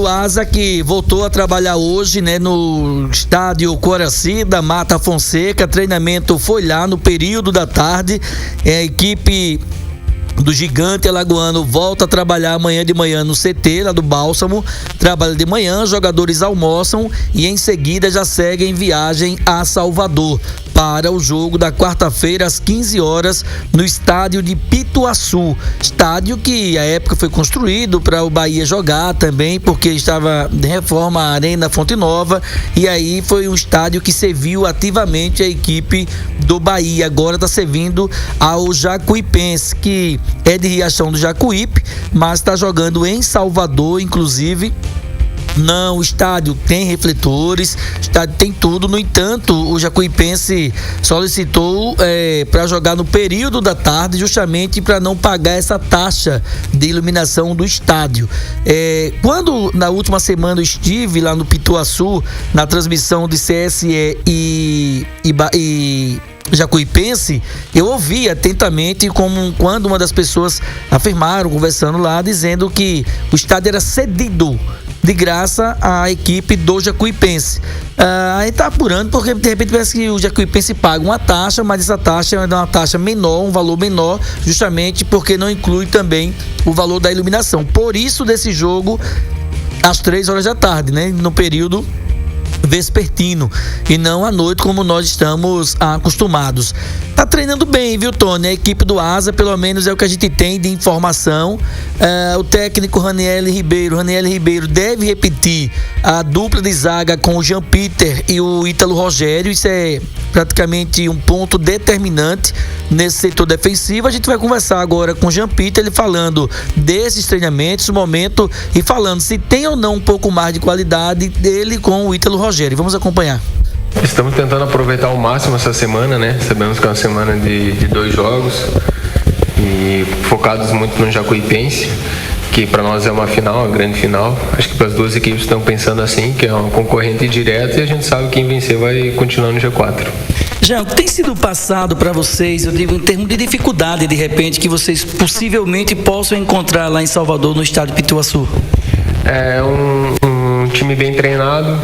do Asa, que voltou a trabalhar hoje, né, no estádio Coraci da Mata Fonseca. Treinamento foi lá no período da tarde. A equipe do Gigante Alagoano volta a trabalhar amanhã de manhã no CT lá do Bálsamo. Trabalha de manhã, jogadores almoçam e em seguida já seguem viagem a Salvador para o jogo da quarta-feira às 15 horas no estádio de Pituaçu. Estádio que à época foi construído para o Bahia jogar também, porque estava de reforma a Arena Fonte Nova, e aí foi um estádio que serviu ativamente a equipe do Bahia. Agora está servindo ao Jacuipense, que é de Riachão do Jacuípe, mas está jogando em Salvador, inclusive. Não, o estádio tem refletores, o estádio tem tudo. No entanto, o Jacuipense solicitou para jogar no período da tarde, justamente para não pagar essa taxa de iluminação do estádio. Quando na última semana eu estive lá no Pituaçu, na transmissão de CSE e Jacuipense, eu ouvi atentamente quando uma das pessoas afirmaram, conversando lá, dizendo que o estádio era cedido de graça à equipe do Jacuipense. Aí tá apurando, porque de repente parece que o Jacuipense paga uma taxa, mas essa taxa é uma taxa menor, um valor menor, justamente porque não inclui também o valor da iluminação. Por isso desse jogo às 3 horas da tarde, né, no período vespertino e não à noite como nós estamos acostumados. Tá treinando bem, viu, Tony? A equipe do Asa, pelo menos é o que a gente tem de informação. O técnico Raniel Ribeiro deve repetir a dupla de zaga com o Jean Peter e o Ítalo Rogério. Isso é praticamente um ponto determinante nesse setor defensivo. A gente vai conversar agora com o Jean Peter, ele falando desses treinamentos, momento, e falando se tem ou não um pouco mais de qualidade dele com o Ítalo Rogério. Vamos acompanhar. Estamos tentando aproveitar ao máximo essa semana, né? Sabemos que é uma semana de 2 jogos e focados muito no Jacuipense, que para nós é uma final, uma grande final. Acho que para as duas equipes estão pensando assim, que é uma concorrente direta, e a gente sabe que quem vencer vai continuar no G4. Jean, o que tem sido passado para vocês, eu digo, em termos de dificuldade, de repente, que vocês possivelmente possam encontrar lá em Salvador, no estádio Pituaçu? É um time bem treinado.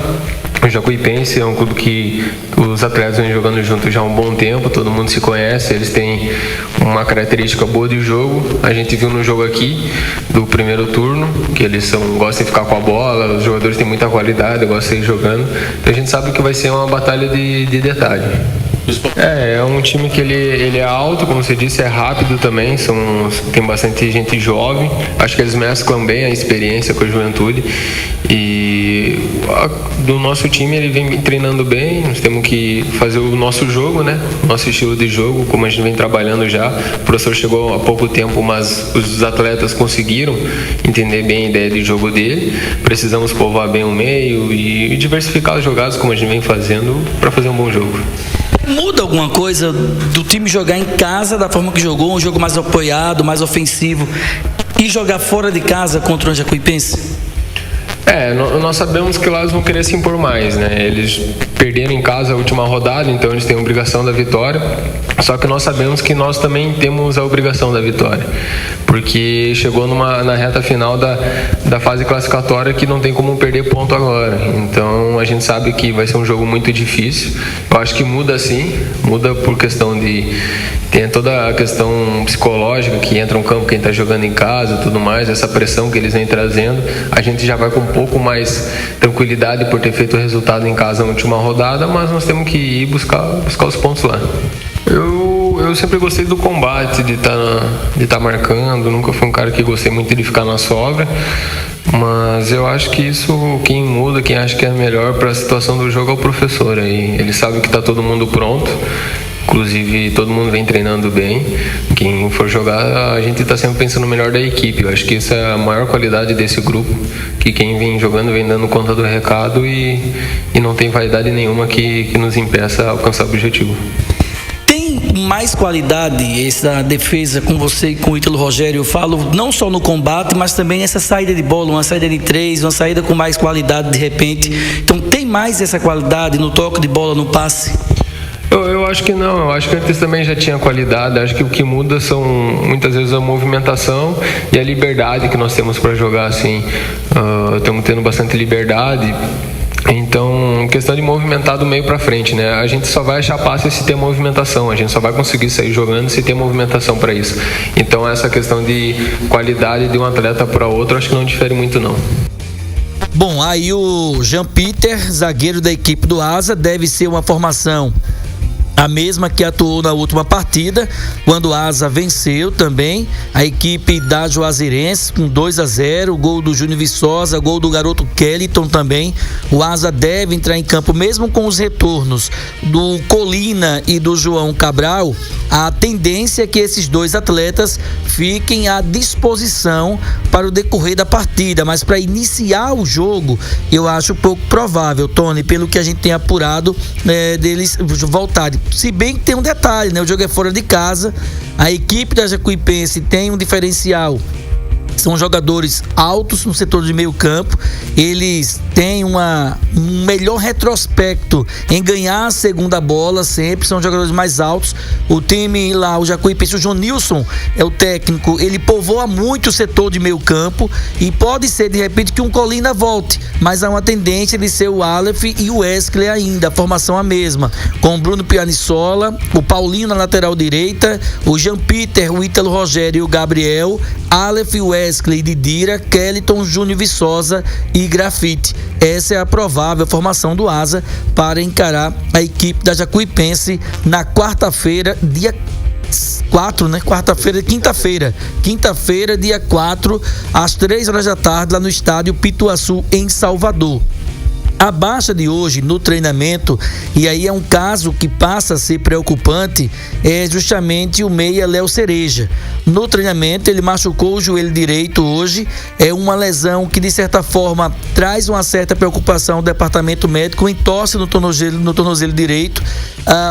O Jacuipense é um clube que os atletas vêm jogando juntos já há um bom tempo, todo mundo se conhece, eles têm uma característica boa de jogo. A gente viu no jogo aqui do primeiro turno que eles gostam de ficar com a bola, os jogadores têm muita qualidade, gostam de ir jogando. Então a gente sabe que vai ser uma batalha de detalhe. É um time que ele é alto, como você disse, é rápido também, tem bastante gente jovem. Acho que eles mesclam bem a experiência com a juventude. E do nosso time, ele vem treinando bem. Nós temos que fazer o nosso jogo, né? Nosso estilo de jogo, como a gente vem trabalhando já. O professor chegou há pouco tempo, mas os atletas conseguiram entender bem a ideia de jogo dele. Precisamos povoar bem o meio e diversificar os jogados, como a gente vem fazendo, para fazer um bom jogo. Muda alguma coisa do time jogar em casa da forma que jogou, um jogo mais apoiado, mais ofensivo, e jogar fora de casa contra o Jacuipense? Nós sabemos que lá eles vão querer se impor mais, né? Eles perderam em casa a última rodada, então eles têm a obrigação da vitória. Só que nós sabemos que nós também temos a obrigação da vitória, porque chegou na reta final da fase classificatória que não tem como perder ponto agora. Então a gente sabe que vai ser um jogo muito difícil. Eu acho que muda sim, muda por questão tem toda a questão psicológica que entra no campo, quem está jogando em casa e tudo mais, essa pressão que eles vêm trazendo. A gente já vai com um pouco mais tranquilidade por ter feito o resultado em casa na última rodada, mas nós temos que ir buscar os pontos lá. Eu sempre gostei do combate, de estar marcando, nunca fui um cara que gostei muito de ficar na sobra, mas eu acho que isso, quem muda, quem acha que é melhor para a situação do jogo é o professor aí. Ele sabe que está todo mundo pronto. Inclusive, todo mundo vem treinando bem. Quem for jogar, a gente está sempre pensando no melhor da equipe. Eu acho que essa é a maior qualidade desse grupo, que quem vem jogando vem dando conta do recado e não tem vaidade nenhuma que nos impeça a alcançar o objetivo. Tem mais qualidade essa defesa com você e com o Ítalo Rogério? Eu falo não só no combate, mas também nessa saída de bola, uma saída de 3, uma saída com mais qualidade de repente. Então tem mais essa qualidade no toque de bola, no passe? Eu acho que não, eu acho que antes também já tinha qualidade, acho que o que muda são muitas vezes a movimentação e a liberdade que nós temos para jogar, assim. Estamos tendo bastante liberdade. Então, questão de movimentar do meio para frente, né? A gente só vai achar passe se ter movimentação, a gente só vai conseguir sair jogando se ter movimentação para isso. Então, essa questão de qualidade de um atleta para outro, acho que não difere muito, não. Bom, aí o Jean Peter, zagueiro da equipe do Asa, deve ser uma formação a mesma que atuou na última partida, quando o Asa venceu também a equipe da Juazeirense com 2-0, gol do Júnior Viçosa, gol do garoto Kellyton também. O Asa deve entrar em campo mesmo com os retornos do Colina e do João Cabral. A tendência é que esses dois atletas fiquem à disposição para o decorrer da partida, mas para iniciar o jogo eu acho pouco provável, Tony, pelo que a gente tem apurado, deles voltarem. Se bem que tem um detalhe, né? O jogo é fora de casa, a equipe da Jacuipense tem um diferencial. São jogadores altos no setor de meio campo, eles têm um melhor retrospecto em ganhar a segunda bola sempre, são jogadores mais altos. O time lá, o Jacuipense, o João Nilson é o técnico, ele povoa muito o setor de meio campo e pode ser de repente que um Colina volte, mas há uma tendência de ser o Aleph e o Wesley ainda, a formação a mesma, com o Bruno Pianissola, o Paulinho na lateral direita, o Jean Peter, o Ítalo Rogério e o Gabriel, Aleph e Wesley, Didira, Kellyton, Júnior Viçosa e Grafite. Essa é a provável formação do Asa para encarar a equipe da Jacuipense na quarta-feira, dia 4, né? Quinta-feira, dia 4, às 3 horas da tarde, lá no estádio Pituaçu, em Salvador. A baixa de hoje no treinamento, e aí é um caso que passa a ser preocupante, é justamente o meia Léo Cereja. No treinamento ele machucou o joelho direito hoje, é uma lesão que de certa forma traz uma certa preocupação ao departamento médico, entorse no tornozelo direito,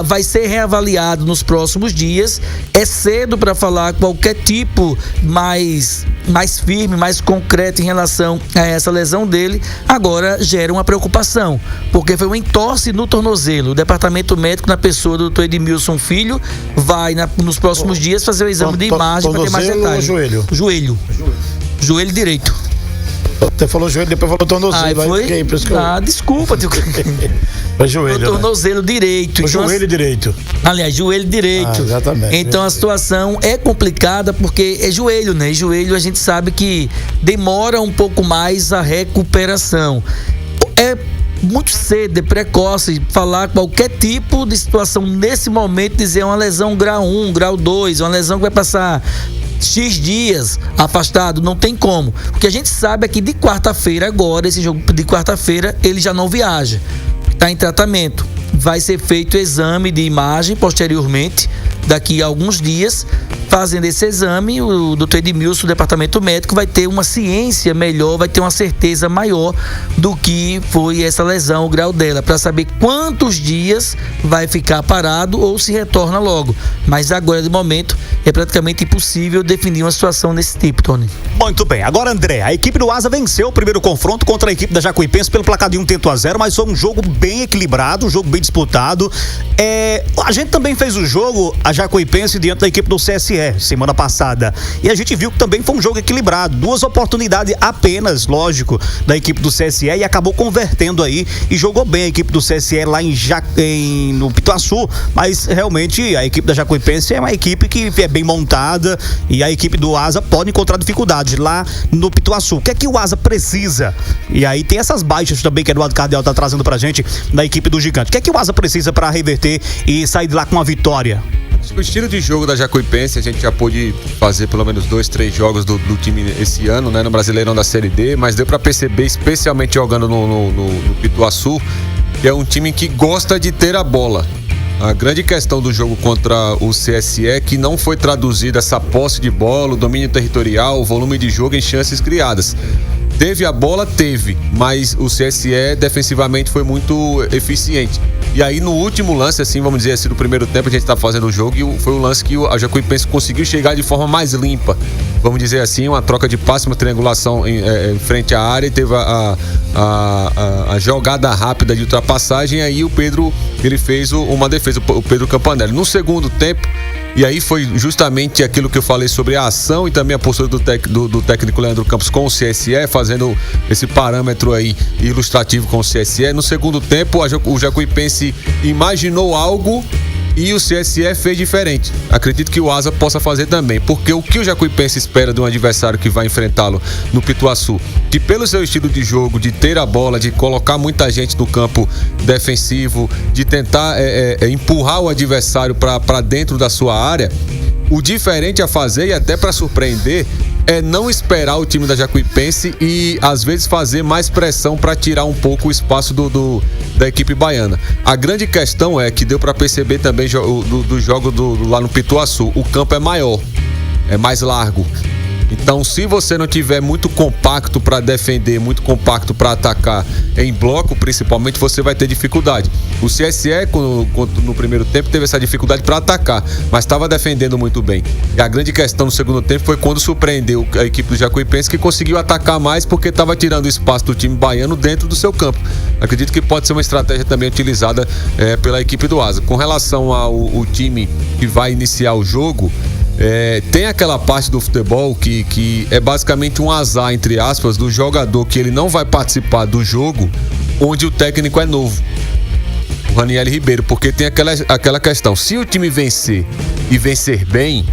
vai ser reavaliado nos próximos dias. É cedo para falar qualquer tipo mais firme, mais concreto em relação a essa lesão dele. Agora gera uma preocupação, porque foi um entorse no tornozelo. O departamento médico, na pessoa do Dr. Edmilson Filho, vai nos próximos dias fazer o exame de imagem para ter mais detalhes. Joelho direito. Você falou joelho, depois falou tornozelo. Foi? Desculpa, tio. Foi joelho. O tornozelo direito. Então, joelho direito. Aliás, joelho direito. Exatamente. Então a situação é complicada porque é joelho, né? Joelho a gente sabe que demora um pouco mais a recuperação. É muito cedo, é precoce falar qualquer tipo de situação nesse momento, dizer uma lesão grau 1, grau 2, uma lesão que vai passar X dias afastado, não tem como. O que a gente sabe é que de quarta-feira agora, esse jogo de quarta-feira, ele já não viaja, está em tratamento. Vai ser feito exame de imagem posteriormente, daqui a alguns dias. Fazendo esse exame, o Dr. Edmilson, o departamento médico, vai ter uma ciência melhor, vai ter uma certeza maior do que foi essa lesão, o grau dela, para saber quantos dias vai ficar parado ou se retorna logo. Mas agora, de momento, é praticamente impossível definir uma situação desse tipo, Tony. Muito bem. Agora, André, a equipe do Asa venceu o primeiro confronto contra a equipe da Jacuipense pelo placar de 1-0, mas foi um jogo bem equilibrado, um jogo bem disputado. A gente também fez o jogo, a Jacuipense, diante da equipe do CSE, semana passada. E a gente viu que também foi um jogo equilibrado. 2 oportunidades apenas, lógico, da equipe do CSE, e acabou convertendo aí e jogou bem a equipe do CSE lá no Pituaçu, mas realmente a equipe da Jacuipense é uma equipe que é bem montada e a equipe do Asa pode encontrar dificuldades lá no Pituaçu. O que é que o Asa precisa? E aí tem essas baixas também que o Eduardo Cardeal tá trazendo pra gente da equipe do Gigante. O que é que o Asa precisa para reverter e sair de lá com uma vitória? O estilo de jogo da Jacuipense, a gente já pôde fazer pelo menos 2-3 jogos do time esse ano, né, no Brasileirão da Série D, mas deu para perceber, especialmente jogando no Pituaçu, que é um time que gosta de ter a bola. A grande questão do jogo contra o CSE é que não foi traduzida essa posse de bola, o domínio territorial, o volume de jogo em chances criadas. Teve a bola? Teve, mas o CSE defensivamente foi muito eficiente. E aí no último lance, assim, vamos dizer assim, no primeiro tempo a gente tá fazendo o jogo e foi o lance que a Jacuipense conseguiu chegar de forma mais limpa. Vamos dizer assim, uma troca de passe, uma triangulação em frente à área, e teve a jogada rápida de ultrapassagem, e aí o Pedro, ele fez uma defesa, o Pedro Campanelli. No segundo tempo, e aí foi justamente aquilo que eu falei sobre a ação e também a postura do técnico Leandro Campos com o CSE, fazendo esse parâmetro aí ilustrativo com o CSE. No segundo tempo, o Jacuipense imaginou algo e o CSE fez diferente. Acredito que o Asa possa fazer também, porque o que o Jacuipense espera de um adversário que vai enfrentá-lo no Pituaçu, que pelo seu estilo de jogo, de ter a bola, de colocar muita gente no campo defensivo, de tentar empurrar o adversário para dentro da sua área, o diferente a fazer, e até para surpreender, é não esperar o time da Jacuipense e às vezes fazer mais pressão para tirar um pouco o espaço da equipe baiana. A grande questão é que deu para perceber também do jogo lá no Pituaçu, o campo é maior, é mais largo. Então, se você não tiver muito compacto para defender, muito compacto para atacar em bloco, principalmente, você vai ter dificuldade. O CSE, no primeiro tempo, teve essa dificuldade para atacar, mas estava defendendo muito bem. E a grande questão no segundo tempo foi quando surpreendeu a equipe do Jacuipense, que conseguiu atacar mais porque estava tirando espaço do time baiano dentro do seu campo. Acredito que pode ser uma estratégia também utilizada pela equipe do Asa. Com relação ao time que vai iniciar o jogo, tem aquela parte do futebol que é basicamente um azar, entre aspas, do jogador que ele não vai participar do jogo onde o técnico é novo, o Raniel Ribeiro, porque tem aquela questão, se o time vencer e vencer bem,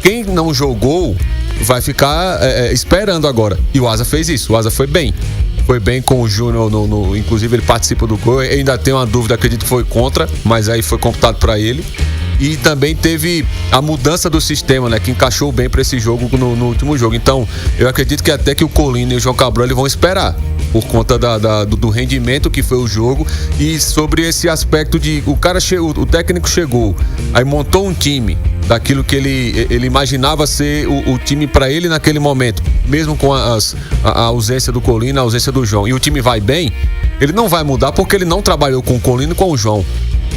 quem não jogou vai ficar esperando agora, e o Asa fez isso, o Asa foi bem com o Júnior, inclusive ele participa do gol. Eu ainda tenho uma dúvida, acredito que foi contra, mas aí foi computado para ele. E também teve a mudança do sistema, né, que encaixou bem para esse jogo no último jogo. Então, eu acredito que até que o Colina e o João Cabral eles vão esperar por conta do rendimento que foi o jogo, e sobre esse aspecto de o técnico chegou, aí montou um time daquilo que ele imaginava ser o time para ele naquele momento, mesmo com a ausência do Colina, a ausência do João, e o time vai bem, ele não vai mudar porque ele não trabalhou com o Colina e com o João.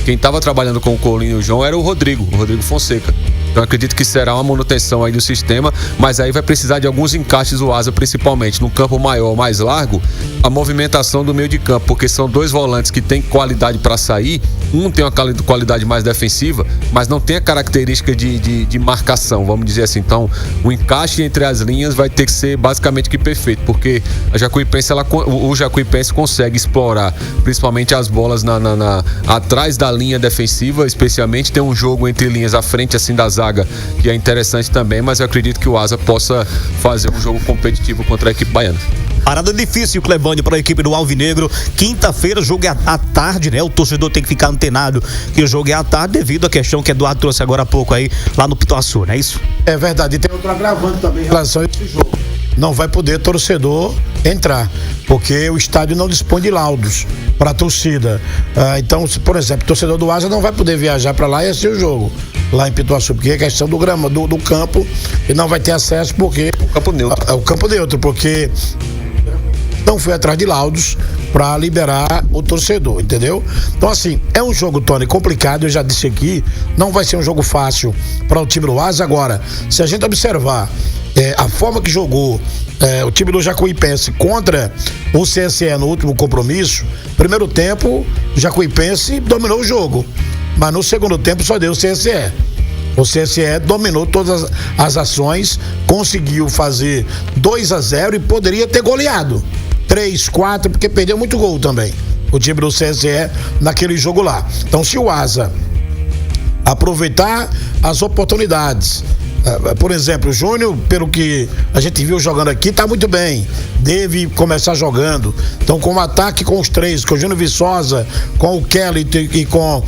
Quem estava trabalhando com o Colina e o João era o Rodrigo Fonseca. Então acredito que será uma manutenção aí do sistema, mas aí vai precisar de alguns encaixes o Asa, principalmente no campo maior, mais largo, a movimentação do meio de campo, porque são dois volantes que têm qualidade para sair, um tem uma qualidade mais defensiva, mas não tem a característica de marcação, vamos dizer assim. Então o encaixe entre as linhas vai ter que ser basicamente que perfeito, porque o Jacuipense consegue explorar principalmente as bolas atrás da linha defensiva, especialmente tem um jogo entre linhas à frente assim da zaga, que é interessante também, mas eu acredito que o Asa possa fazer um jogo competitivo contra a equipe baiana. Parada difícil, Clevânio, para a equipe do Alvinegro. Quinta-feira, o jogo é à tarde, né? O torcedor tem que ficar antenado que o jogo é à tarde, devido à questão que o Eduardo trouxe agora há pouco aí, lá no Pituaçu, não é isso? É verdade, e tem outro agravante também em relação a esse jogo. Não vai poder torcedor entrar, porque o estádio não dispõe de laudos para a torcida. Então, por exemplo, o torcedor do Asa não vai poder viajar para lá e assistir o jogo lá em Pituaçu, porque é questão do campo, e não vai ter acesso porque o campo neutro. O campo neutro, porque não foi atrás de laudos para liberar o torcedor, entendeu? Então, assim, é um jogo, Tony, complicado, eu já disse aqui, não vai ser um jogo fácil para o time do Asa. Agora, se a gente observar a forma que jogou o time do Jacuipense contra o CSE no último compromisso, primeiro tempo, o Jacuipense dominou o jogo, mas no segundo tempo só deu o CSE. O CSE dominou todas as ações, conseguiu fazer 2-0 e poderia ter goleado 3-4, porque perdeu muito gol também, o time do CSE naquele jogo lá. Então, se o Asa aproveitar as oportunidades, por exemplo, o Júnior, pelo que a gente viu jogando aqui, tá muito bem, deve começar jogando. Então, com o ataque com os três, com o Júnior Viçosa, com o Kelly e com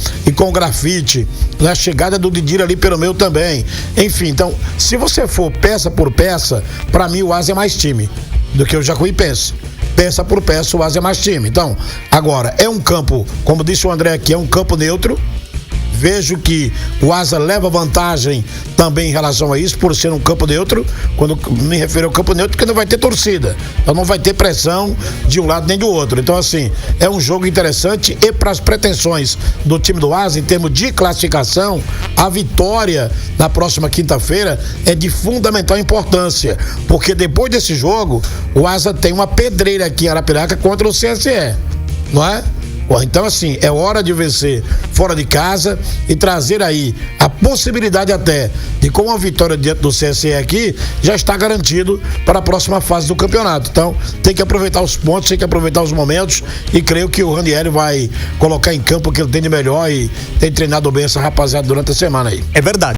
o Grafite, a chegada do Didir ali pelo meio também. Enfim, então, se você for peça por peça, para mim o Asa é mais time do que o Jacuipense. Peça por peça, o Asa é mais time. Então, agora, é um campo, como disse o André aqui, é um campo neutro, Vejo que o Asa leva vantagem também em relação a isso, por ser um campo neutro. Quando me refiro ao campo neutro, porque não vai ter torcida. Então não vai ter pressão de um lado nem do outro. Então, assim, é um jogo interessante e para as pretensões do time do Asa, em termos de classificação, a vitória na próxima quinta-feira é de fundamental importância. Porque depois desse jogo, o Asa tem uma pedreira aqui em Arapiraca contra o CSE, não é? Então, assim, é hora de vencer fora de casa e trazer aí a possibilidade até de, com a vitória diante do CSE aqui, já está garantido para a próxima fase do campeonato. Então, tem que aproveitar os pontos, tem que aproveitar os momentos e creio que o Ranieri vai colocar em campo o que ele tem de melhor e tem treinado bem essa rapaziada durante a semana aí. É verdade.